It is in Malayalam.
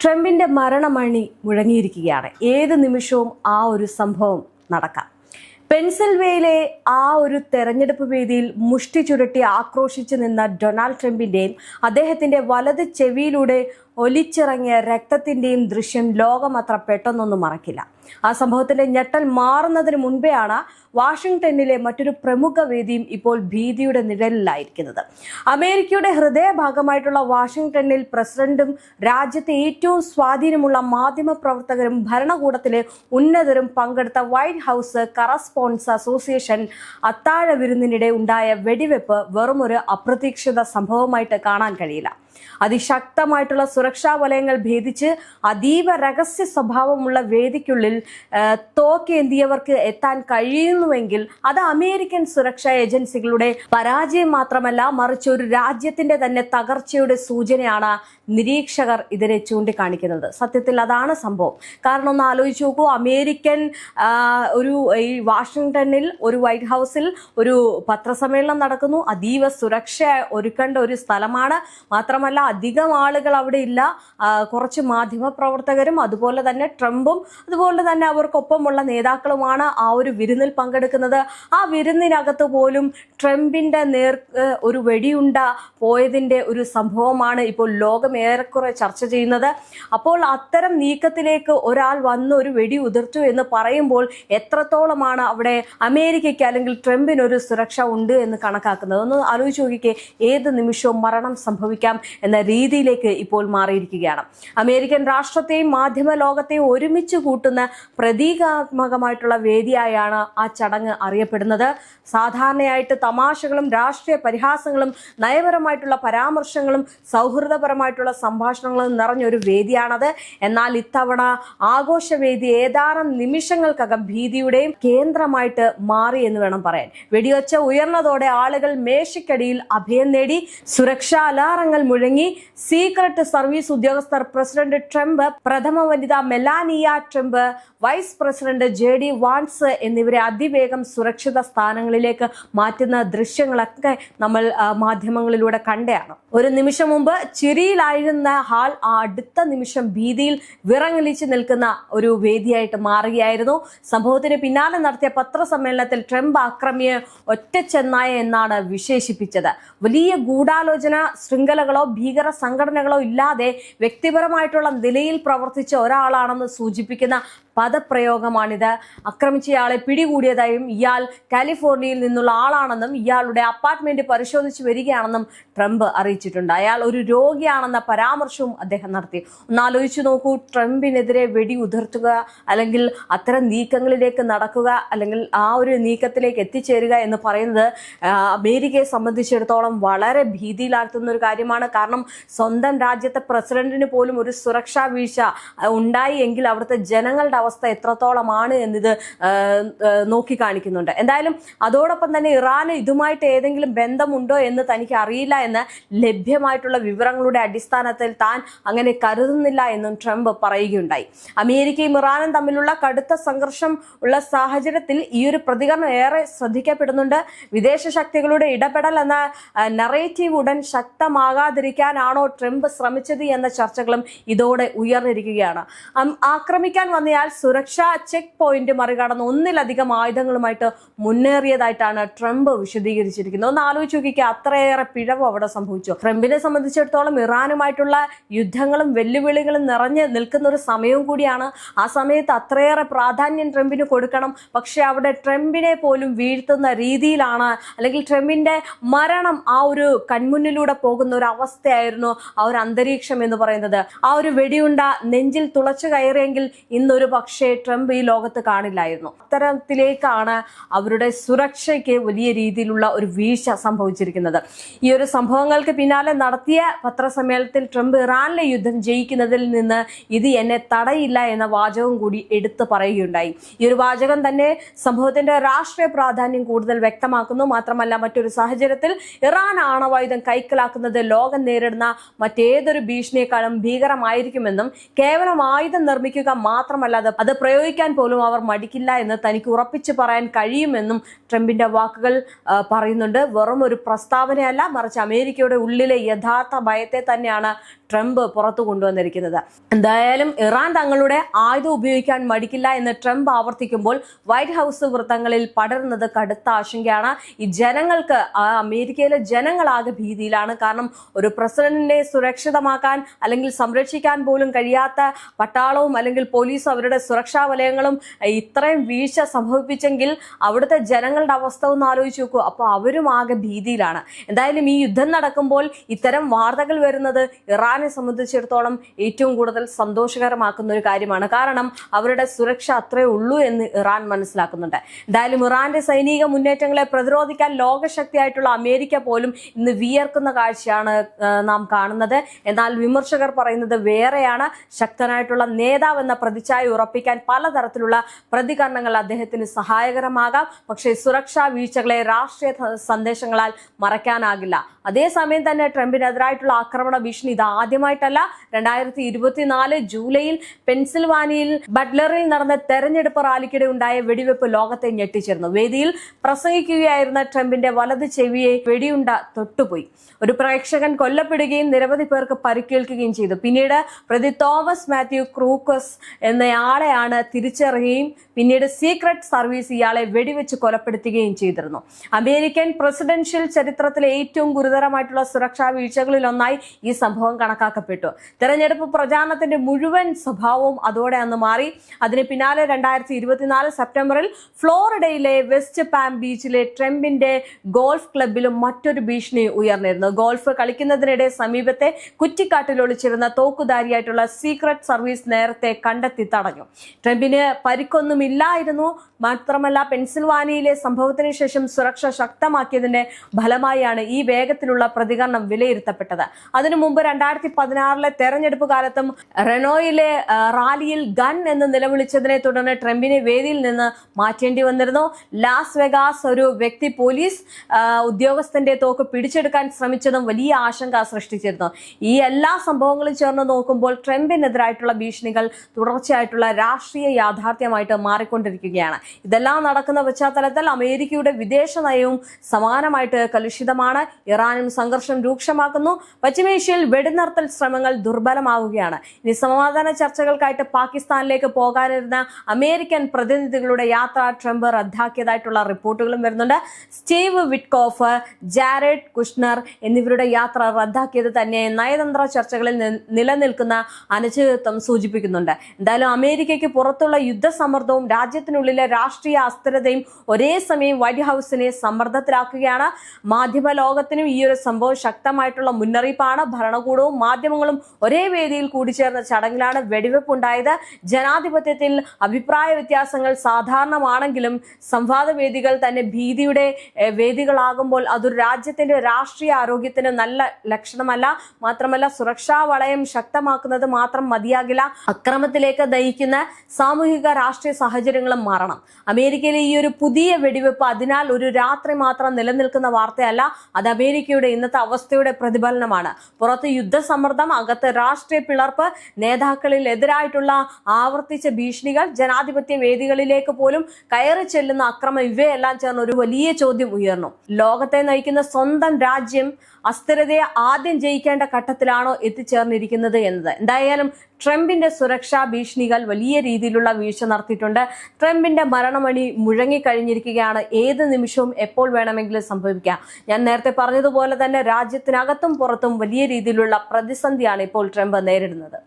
ട്രംപിന്റെ മരണമണി മുഴങ്ങിയിരിക്കുകയാണ്. ഏത് നിമിഷവും ആ ഒരു സംഭവം നടക്കാം. പെൻസിൽവേനിയയിലെ ആ ഒരു തെരഞ്ഞെടുപ്പ് വേദിയിൽ മുഷ്ടി ചുരുട്ടി ആക്രോശിച്ചു നിന്ന ഡൊണാൾഡ് ട്രംപിന്റെയും അദ്ദേഹത്തിന്റെ വലത് ചെവിയിലൂടെ ഒലിച്ചിറങ്ങിയ രക്തത്തിന്റെയും ദൃശ്യം ലോകം അത്ര പെട്ടെന്നൊന്നും മറക്കില്ല. ആ സംഭവത്തിന്റെ ഞെട്ടൽ മാറുന്നതിന് മുൻപെയാണ് വാഷിംഗ്ടണിലെ മറ്റൊരു പ്രമുഖ വേദിയും ഇപ്പോൾ ഭീതിയുടെ നിഴലിലായിരിക്കുന്നത്. അമേരിക്കയുടെ ഹൃദയഭാഗമായിട്ടുള്ള വാഷിംഗ്ടണിൽ പ്രസിഡന്റും രാജ്യത്തെ ഏറ്റവും സ്വാധീനമുള്ള മാധ്യമ പ്രവർത്തകരും ഭരണകൂടത്തിലെ ഉന്നതരും പങ്കെടുത്ത വൈറ്റ് ഹൗസ് കറസ്പോണ്ടൻസ് അസോസിയേഷൻ അത്താഴ വിരുന്നിനിടെ ഉണ്ടായ വെടിവെപ്പ് വെറുമൊരു അപ്രതീക്ഷിത സംഭവമായിട്ട് കാണാൻ കഴിയില്ല. അതിശക്തമായിട്ടുള്ള സുരക്ഷാ വലയങ്ങൾ ഭേദിച്ച് അതീവ രഹസ്യ സ്വഭാവമുള്ള വേദിക്കുള്ളിൽ തോക്കേന്തിയവർക്ക് എത്താൻ കഴിയുന്നുവെങ്കിൽ അത് അമേരിക്കൻ സുരക്ഷാ ഏജൻസികളുടെ പരാജയം മാത്രമല്ല, മറിച്ച് ഒരു രാജ്യത്തിന്റെ തന്നെ തകർച്ചയുടെ സൂചനയാണ് നിരീക്ഷകർ ഇതിനെ ചൂണ്ടിക്കാണിക്കുന്നത്. സത്യത്തിൽ അതാണ് സംഭവം. കാരണം ഒന്ന് ആലോചിച്ച് നോക്കൂ, അമേരിക്കൻ ഈ വാഷിംഗ്ടണിൽ ഒരു വൈറ്റ് ഹൗസിൽ ഒരു പത്രസമ്മേളനം നടക്കുന്നു. അതീവ സുരക്ഷ ഒരുക്കേണ്ട ഒരു സ്ഥലമാണ്. മാത്രമല്ല അധികം ആളുകൾ അവിടെ ഇല്ല. കുറച്ച് മാധ്യമ പ്രവർത്തകരും അതുപോലെ തന്നെ ട്രംപും അതുപോലെ തന്നെ അവർക്കൊപ്പമുള്ള നേതാക്കളുമാണ് ആ ഒരു വിരുന്നിൽ പങ്കെടുക്കുന്നത്. ആ വിരുന്നിനകത്ത് പോലും ട്രംപിന്റെ ഒരു വെടിയുണ്ട പോയതിന്റെ ഒരു സംഭവമാണ് ഇപ്പോൾ ലോകം ഏറെക്കുറെ ചർച്ച ചെയ്യുന്നത്. അപ്പോൾ അത്തരം നീക്കത്തിലേക്ക് ഒരാൾ വന്ന് ഒരു വെടി ഉതിർത്തു എന്ന് പറയുമ്പോൾ എത്രത്തോളമാണ് അവിടെ അമേരിക്കയ്ക്ക് അല്ലെങ്കിൽ ട്രംപിനൊരു സുരക്ഷ ഉണ്ട് എന്ന് കണക്കാക്കുന്നത്? ഒന്ന് ആലോചിച്ച് നോക്കിക്കേ. ഏത് നിമിഷവും മരണം സംഭവിക്കാം എന്ന രീതിയിലേക്ക് ഇപ്പോൾ മാറിയിരിക്കുകയാണ്. അമേരിക്കൻ രാഷ്ട്രത്തെയും മാധ്യമ ലോകത്തെയും ഒരുമിച്ച് കൂട്ടുന്ന പ്രതീകാത്മകമായിട്ടുള്ള വേദിയായാണ് ആ ചടങ്ങ് അറിയപ്പെടുന്നത്. സാധാരണയായിട്ട് തമാശകളും രാഷ്ട്രീയ പരിഹാസങ്ങളും നയപരമായിട്ടുള്ള പരാമർശങ്ങളും സൗഹൃദപരമായിട്ടുള്ള സംഭാഷണങ്ങളും നിറഞ്ഞൊരു വേദിയാണത്. എന്നാൽ ഇത്തവണ ആഘോഷവേദി ഏതാനും നിമിഷങ്ങൾക്കകം ഭീതിയുടെയും കേന്ദ്രമായിട്ട് മാറി എന്ന് വേണം പറയാൻ. വെടിയൊച്ച ഉയർന്നതോടെ ആളുകൾ മേശയ്ക്കടിയിൽ അഭയം നേടി. സുരക്ഷാ അലാറങ്ങൾ മുഴങ്ങി. സീക്രട്ട് സർവീസ് ഉദ്യോഗസ്ഥർ പ്രസിഡന്റ് ട്രംപ്, പ്രഥമ വനിത Melania Trump, vice president JD Vance എന്നിവരെ അതിവേഗം സുരക്ഷിത സ്ഥാനങ്ങളിലേക്ക് മാറ്റുന്ന ദൃശ്യങ്ങളൊക്കെ നമ്മൾ മാധ്യമങ്ങളിലൂടെ കണ്ടതാണ്. ഒരു നിമിഷം മുമ്പ് ചിരിയിലായിരുന്ന ഹാൾ അടുത്ത നിമിഷം ഭീതിയിൽ വിറങ്ങലിച്ച് നിൽക്കുന്ന ഒരു വേദിയായിട്ട് മാറുകയായിരുന്നു. സംഭവത്തിന് പിന്നാലെ നടത്തിയ പത്രസമ്മേളനത്തിൽ ട്രംപ് ആക്രമിയെ ഒറ്റച്ചെന്നായ എന്നാണ് വിശേഷിപ്പിച്ചത്. വലിയ ഗൂഢാലോചന, ശൃംഖലകളോ ഭീകര സംഘടനകളോ ഇല്ലാതെ വ്യക്തിപരമായിട്ടുള്ള നിലയിൽ പ്രവർത്തിച്ച ഒരാളാണെന്ന് സൂചിപ്പിക്കുന്ന പദപ്രയോഗമാണിത്. ആക്രമിച്ചയാളെ പിടികൂടിയതായും ഇയാൾ കാലിഫോർണിയയിൽ നിന്നുള്ള ആളാണെന്നും ഇയാളുടെ അപ്പാർട്ട്മെന്റ് പരിശോധിച്ചു വരികയാണെന്നും ട്രംപ് അറിയിച്ചിട്ടുണ്ട്. അയാൾ ഒരു രോഗിയാണെന്ന പരാമർശവും അദ്ദേഹം നടത്തി. ഒന്നാലോചിച്ചു നോക്കൂ, ട്രംപിനെതിരെ വെടി ഉതിർത്തുക അല്ലെങ്കിൽ അത്തരം നീക്കങ്ങളിലേക്ക് നടക്കുക അല്ലെങ്കിൽ ആ ഒരു നീക്കത്തിലേക്ക് എത്തിച്ചേരുക എന്ന് പറയുന്നത് അമേരിക്കയെ സംബന്ധിച്ചിടത്തോളം വളരെ ഭീതിയിലാഴ്ത്തുന്ന ഒരു കാര്യമാണ്. കാരണം സ്വന്തം രാജ്യത്തെ പ്രസിഡന്റിന് പോലും ഒരു സുരക്ഷാ വീഴ്ച ഉണ്ടായി എങ്കിൽ അവിടുത്തെ ജനങ്ങളുടെ അവസ്ഥ എത്രത്തോളമാണ് എന്നിത് നോക്കി കാണിക്കുന്നുണ്ട്. എന്തായാലും അതോടൊപ്പം തന്നെ ഇറാന് ഇതുമായിട്ട് ഏതെങ്കിലും ബന്ധമുണ്ടോ എന്ന് തനിക്ക് അറിയില്ല എന്ന് ലഭ്യമായിട്ടുള്ള വിവരങ്ങളുടെ അടിസ്ഥാനത്തിൽ താൻ അങ്ങനെ കരുതുന്നില്ല എന്നും ട്രംപ് പറയുകയുണ്ടായി. അമേരിക്കയും ഇറാനും തമ്മിലുള്ള കടുത്ത സംഘർഷം ഉള്ള സാഹചര്യത്തിൽ ഈ ഒരു പ്രതികരണം ഏറെ ശ്രദ്ധിക്കപ്പെടുന്നുണ്ട്. വിദേശ ശക്തികളുടെ ഇടപെടൽ എന്ന നറേറ്റീവ് ഉടൻ ശക്തമാകാതിരിക്കാനാണോ ട്രംപ് ശ്രമിച്ചത് എന്ന ചർച്ചകളും ഇതോടെ ഉയർന്നിരിക്കുകയാണ്. ആക്രമിക്കാൻ വന്നയാൾ സുരക്ഷാ ചെക്ക് പോയിന്റ് മറികടന്ന് ഒന്നിലധികം ആയുധങ്ങളുമായിട്ട് മുന്നേറിയതായിട്ടാണ് ട്രംപ് വിശദീകരിച്ചിരിക്കുന്നത്. ഒന്ന് ആലോചിച്ച് നോക്കിക്കുക, അത്രയേറെ പിഴവ് അവിടെ സംഭവിച്ചു. ട്രംപിനെ സംബന്ധിച്ചിടത്തോളം ഇറാനുമായിട്ടുള്ള യുദ്ധങ്ങളും വെല്ലുവിളികളും നിറഞ്ഞു നിൽക്കുന്ന ഒരു സമയവും കൂടിയാണ്. ആ സമയത്ത് അത്രയേറെ പ്രാധാന്യം ട്രംപിന് കൊടുക്കണം. പക്ഷെ അവിടെ ട്രംപിനെ പോലും വീഴ്ത്തുന്ന രീതിയിലാണ് അല്ലെങ്കിൽ ട്രംപിന്റെ മരണം ആ ഒരു കൺമുന്നിലൂടെ പോകുന്ന ഒരു അവസ്ഥയായിരുന്നു ആ ഒരു അന്തരീക്ഷം എന്ന് പറയുന്നത്. ആ ഒരു വെടിയുണ്ട നെഞ്ചിൽ തുളച്ചു കയറിയെങ്കിൽ ഇന്നൊരു പക്ഷേ ട്രംപ് ഈ ലോകത്ത് കാണില്ലായിരുന്നു. അത്തരത്തിലേക്കാണ് അവരുടെ സുരക്ഷയ്ക്ക് വലിയ രീതിയിലുള്ള ഒരു വീഴ്ച സംഭവിച്ചിരിക്കുന്നത്. ഈ ഒരു സംഭവങ്ങൾക്ക് പിന്നാലെ നടത്തിയ പത്രസമ്മേളനത്തിൽ ട്രംപ് ഇറാനിലെ യുദ്ധം ജയിക്കുന്നതിൽ നിന്ന് ഇത് എന്നെ തടയില്ല എന്ന വാചകം കൂടി എടുത്തു പറയുകയുണ്ടായി. ഈ ഒരു വാചകം തന്നെ സംഭവത്തിന്റെ രാഷ്ട്രീയ പ്രാധാന്യം കൂടുതൽ വ്യക്തമാക്കുന്നു. മാത്രമല്ല മറ്റൊരു സാഹചര്യത്തിൽ ഇറാൻ ആണവായുധം കൈക്കലാക്കുന്നത് ലോക നേരിടുന്ന മറ്റേതൊരു ഭീഷണിയെക്കാളും ഭീകരമായിരിക്കുമെന്നും കേവലം ആയുധം നിർമ്മിക്കുക മാത്രമല്ല അത് പ്രയോഗിക്കാൻ പോലും അവർ മടിക്കില്ല എന്ന് തനിക്ക് ഉറപ്പിച്ചു പറയാൻ കഴിയുമെന്നും ട്രംപിന്റെ വാക്കുകൾ പറയുന്നുണ്ട്. വെറും ഒരു പ്രസ്താവനയല്ല, മറിച്ച് അമേരിക്കയുടെ ഉള്ളിലെ യഥാർത്ഥ ഭയത്തെ തന്നെയാണ് ട്രംപ് പുറത്തു കൊണ്ടുവന്നിരിക്കുന്നത്. എന്തായാലും ഇറാൻ തങ്ങളുടെ ആയുധം ഉപയോഗിക്കാൻ മടിക്കില്ല എന്ന് ട്രംപ് ആവർത്തിക്കുമ്പോൾ വൈറ്റ് ഹൗസ് വൃത്തങ്ങളിൽ പടരുന്നത് കടുത്ത ആശങ്കയാണ്. ഈ ജനങ്ങൾക്ക്, അമേരിക്കയിലെ ജനങ്ങളാകെ ഭീതിയിലാണ്. കാരണം ഒരു പ്രസിഡന്റിനെ സുരക്ഷിതമാക്കാൻ അല്ലെങ്കിൽ സംരക്ഷിക്കാൻ പോലും കഴിയാത്ത പട്ടാളവും അല്ലെങ്കിൽ പോലീസും അവരുടെ സുരക്ഷാ വലയങ്ങളും ഇത്രയും വീഴ്ച സംഭവിപ്പിച്ചെങ്കിൽ അവിടുത്തെ ജനങ്ങളുടെ അവസ്ഥ ഒന്ന് ആലോചിച്ച് നോക്കൂ. അപ്പോൾ അവരും ആകെ ഭീതിയിലാണ്. എന്തായാലും ഈ യുദ്ധം നടക്കുമ്പോൾ ഇത്തരം വാർത്തകൾ വരുന്നത് ഇറാനെ സംബന്ധിച്ചിടത്തോളം ഏറ്റവും കൂടുതൽ സന്തോഷകരമാക്കുന്ന ഒരു കാര്യമാണ്. കാരണം അവരുടെ സുരക്ഷ അത്രേ ഉള്ളൂ എന്ന് ഇറാൻ മനസ്സിലാക്കുന്നുണ്ട്. എന്തായാലും ഇറാന്റെ സൈനിക മുന്നേറ്റങ്ങളെ പ്രതിരോധിക്കാൻ ലോകശക്തിയായിട്ടുള്ള അമേരിക്ക പോലും ഇന്ന് വിയർക്കുന്ന കാഴ്ചയാണ് നാം കാണുന്നത്. എന്നാൽ വിമർശകർ പറയുന്നത് വേറെയാണ്. ശക്തനായിട്ടുള്ള നേതാവ് എന്ന പ്രതിച്ഛായ ഉറപ്പിക്കാൻ പലതരത്തിലുള്ള പ്രതികരണങ്ങൾ അദ്ദേഹത്തിന് സഹായകരമാകാം. പക്ഷേ സുരക്ഷാ വീഴ്ചകളെ രാഷ്ട്രീയ സന്ദേശങ്ങളാൽ മറയ്ക്കാനാകില്ല. അതേസമയം തന്നെ ട്രംപിനെതിരായിട്ടുള്ള ആക്രമണ ഭീഷണി ഇത് ആദ്യമായിട്ടല്ല. 2024 ജൂലൈയിൽ പെൻസിൽവാനിയയിൽ ബട്ട്ലറിൽ നടന്ന തെരഞ്ഞെടുപ്പ് റാലിക്കിടെ ഉണ്ടായ വെടിവെപ്പ് ലോകത്തെ ഞെട്ടിച്ചിരുന്നു. വേദിയിൽ പ്രസംഗിക്കുകയായിരുന്ന ട്രംപിന്റെ വലത് ചെവിയെ വെടിയുണ്ട തൊട്ടുപോയി. ഒരു പ്രേക്ഷകൻ കൊല്ലപ്പെടുകയും നിരവധി പേർക്ക് പരിക്കേൽക്കുകയും ചെയ്തു. പിന്നീട് പ്രതി തോമസ് മാത്യു ക്രൂക്കസ് എന്നയാളെയാണ് തിരിച്ചറിയുകയും പിന്നീട് സീക്രട്ട് സർവീസ് ഇയാളെ വെടിവെച്ച് കൊലപ്പെടുത്തുകയും ചെയ്തിരുന്നു. അമേരിക്കൻ പ്രസിഡൻഷ്യൽ ചരിത്രത്തിലെ ഏറ്റവും ഗുരുതരമായിട്ടുള്ള സുരക്ഷാ വീഴ്ചകളിൽ ഒന്നായി ഈ സംഭവം കണക്കാക്കപ്പെട്ടു. തെരഞ്ഞെടുപ്പ് പ്രചാരണത്തിന്റെ മുഴുവൻ സ്വഭാവവും അതോടെ അന്ന് മാറി. അതിന് പിന്നാലെ 2024 സെപ്റ്റംബറിൽ ഫ്ലോറിഡയിലെ വെസ്റ്റ് പാം ബീച്ചിലെ ട്രംപിന്റെ ഗോൾഫ് ക്ലബിലും മറ്റൊരു ഭീഷണി ഉയർന്നിരുന്നു. ഗോൾഫ് കളിക്കുന്നതിനിടെ സമീപത്തെ കുറ്റിക്കാട്ടിൽ ഒളിച്ചിരുന്ന തോക്കുധാരിയായിട്ടുള്ള സീക്രട്ട് സർവീസ് നേരത്തെ കണ്ടെത്തി തടഞ്ഞു. ട്രംപിന് പരിക്കൊന്നുമില്ലായിരുന്നു. മാത്രമല്ല പെൻസിൽവാനിയയിലെ സംഭവത്തിന് ശേഷം സുരക്ഷ ശക്തമാക്കിയതിന്റെ ഫലമായാണ് ഈ വേഗത്തിലുള്ള പ്രതികരണം വിലയിരുത്തപ്പെട്ടത്. അതിനു മുമ്പ് 2016 തെരഞ്ഞെടുപ്പ് കാലത്തും റെനോയിലെ റാലിയിൽ ഗൺ എന്ന് നിലവിളിച്ചതിനെ തുടർന്ന് ട്രംപിനെ വേദിയിൽ നിന്ന് മാറ്റേണ്ടി വന്നിരുന്നു. ലാസ് വെഗാസ് ഒരു വ്യക്തി പോലീസ് ഉദ്യോഗസ്ഥന്റെ തോക്ക് പിടിച്ചെടുക്കാൻ ശ്രമിച്ചതും വലിയ ആശങ്ക സൃഷ്ടിച്ചിരുന്നു. ഈ എല്ലാ സംഭവങ്ങളും ചേർന്ന് നോക്കുമ്പോൾ ട്രംപിനെതിരായിട്ടുള്ള ഭീഷണികൾ തുടർച്ചയായിട്ടുള്ള രാഷ്ട്രീയ യാഥാർത്ഥ്യമായിട്ട് മാറിക്കൊണ്ടിരിക്കുകയാണ്. ഇതെല്ലാം നടക്കുന്ന പശ്ചാത്തലത്തിൽ അമേരിക്കയുടെ വിദേശ നയവും സമാനമായിട്ട് കലുഷിതമാണ്. ഇറാനും സംഘർഷം രൂക്ഷമാക്കുന്നു. പശ്ചിമേഷ്യയിൽ വെടിനിർത്തൽ ശ്രമങ്ങൾ ദുർബലമാവുകയാണ്. ഇനി സമാധാന ചർച്ചകൾക്കായിട്ട് പാകിസ്ഥാനിലേക്ക് പോകാനിരുന്ന അമേരിക്കൻ പ്രതിനിധികളുടെ യാത്ര ട്രംപ് റദ്ദാക്കിയതായിട്ടുള്ള റിപ്പോർട്ടുകളും വരുന്നുണ്ട്. സ്റ്റീവ് വിറ്റ്കോഫ്, ജാരഡ് കുഷ്ണർ എന്നിവരുടെ യാത്ര റദ്ദാക്കിയത് തന്നെ നയതന്ത്ര ചർച്ചകളിൽ നിലനിൽക്കുന്ന അനിശ്ചിതത്വം സൂചിപ്പിക്കുന്നുണ്ട്. എന്തായാലും അമേരിക്കയ്ക്ക് പുറത്തുള്ള യുദ്ധസമ്മർദ്ദവും രാജ്യത്തിനുള്ളിലെ രാഷ്ട്രീയ അസ്ഥിരതയും ഒരേ സമയം വൈറ്റ് ഹൗസിനെ സമ്മർദ്ദത്തിലാക്കുകയാണ്. മാധ്യമ ലോകത്തിനും ഈ ഒരു സംഭവം ശക്തമായിട്ടുള്ള മുന്നറിയിപ്പാണ്. ഭരണകൂടവും മാധ്യമങ്ങളും ഒരേ വേദിയിൽ കൂടിച്ചേർന്ന ചടങ്ങിലാണ് വെടിവെപ്പ് ഉണ്ടായത്. ജനാധിപത്യത്തിൽ അഭിപ്രായ വ്യത്യാസങ്ങൾ സാധാരണമാണെങ്കിലും സംവാദ വേദികൾ തന്നെ ഭീതിയുടെ വേദികളാകുമ്പോൾ അതൊരു രാജ്യത്തിന്റെ രാഷ്ട്രീയ ആരോഗ്യത്തിന് നല്ല ലക്ഷണമല്ല. മാത്രമല്ല സുരക്ഷാ വളയം ശക്തമാക്കുന്നത് മാത്രം മതിയാകില്ല. അക്രമത്തിലേക്ക് നയിക്കുന്ന സാമൂഹിക രാഷ്ട്രീയ സാഹചര്യങ്ങളും മാറണം. അമേരിക്കയിലെ ഈ ഒരു പുതിയ വെടിവെപ്പ് അതിനാൽ ഒരു രാത്രി മാത്രം നിലനിൽക്കുന്ന വാർത്തയല്ല. അത് അമേരിക്കയുടെ ഇന്നത്തെ അവസ്ഥയുടെ പ്രതിഫലനമാണ്. പുറത്ത് യുദ്ധസമ്മർദ്ദം, അകത്ത് രാഷ്ട്രീയ പിളർപ്പ്, നേതാക്കളിൽ എതിരായിട്ടുള്ള ആവർത്തിച്ച ഭീഷണികൾ, ജനാധിപത്യ വേദികളിലേക്ക് പോലും കയറി ചെല്ലുന്ന അക്രമം, ഇവയെല്ലാം ചേർന്ന് ഒരു വലിയ ചോദ്യം ഉയർന്നു. ലോകത്തെ നയിക്കുന്ന സ്വന്തം രാജ്യം അസ്ഥിരതയെ ആദ്യം ജയിക്കേണ്ട ഘട്ടത്തിലാണോ എത്തിച്ചേർന്നിരിക്കുന്നത് എന്നത്. എന്തായാലും ട്രംപിന്റെ സുരക്ഷാ ഭീഷണികൾ വലിയ രീതിയിലുള്ള വീഴ്ച നടത്തിയിട്ടുണ്ട്. ട്രംപിന്റെ മരണമണി മുഴങ്ങിക്കഴിഞ്ഞിരിക്കുകയാണ്. ഏത് നിമിഷവും എപ്പോൾ വേണമെങ്കിലും സംഭവിക്കാം. ഞാൻ നേരത്തെ പറഞ്ഞതുപോലെ തന്നെ രാജ്യത്തിനകത്തും പുറത്തും വലിയ രീതിയിലുള്ള പ്രതിസന്ധിയാണ് ഇപ്പോൾ ട്രംപ് നേരിടുന്നത്.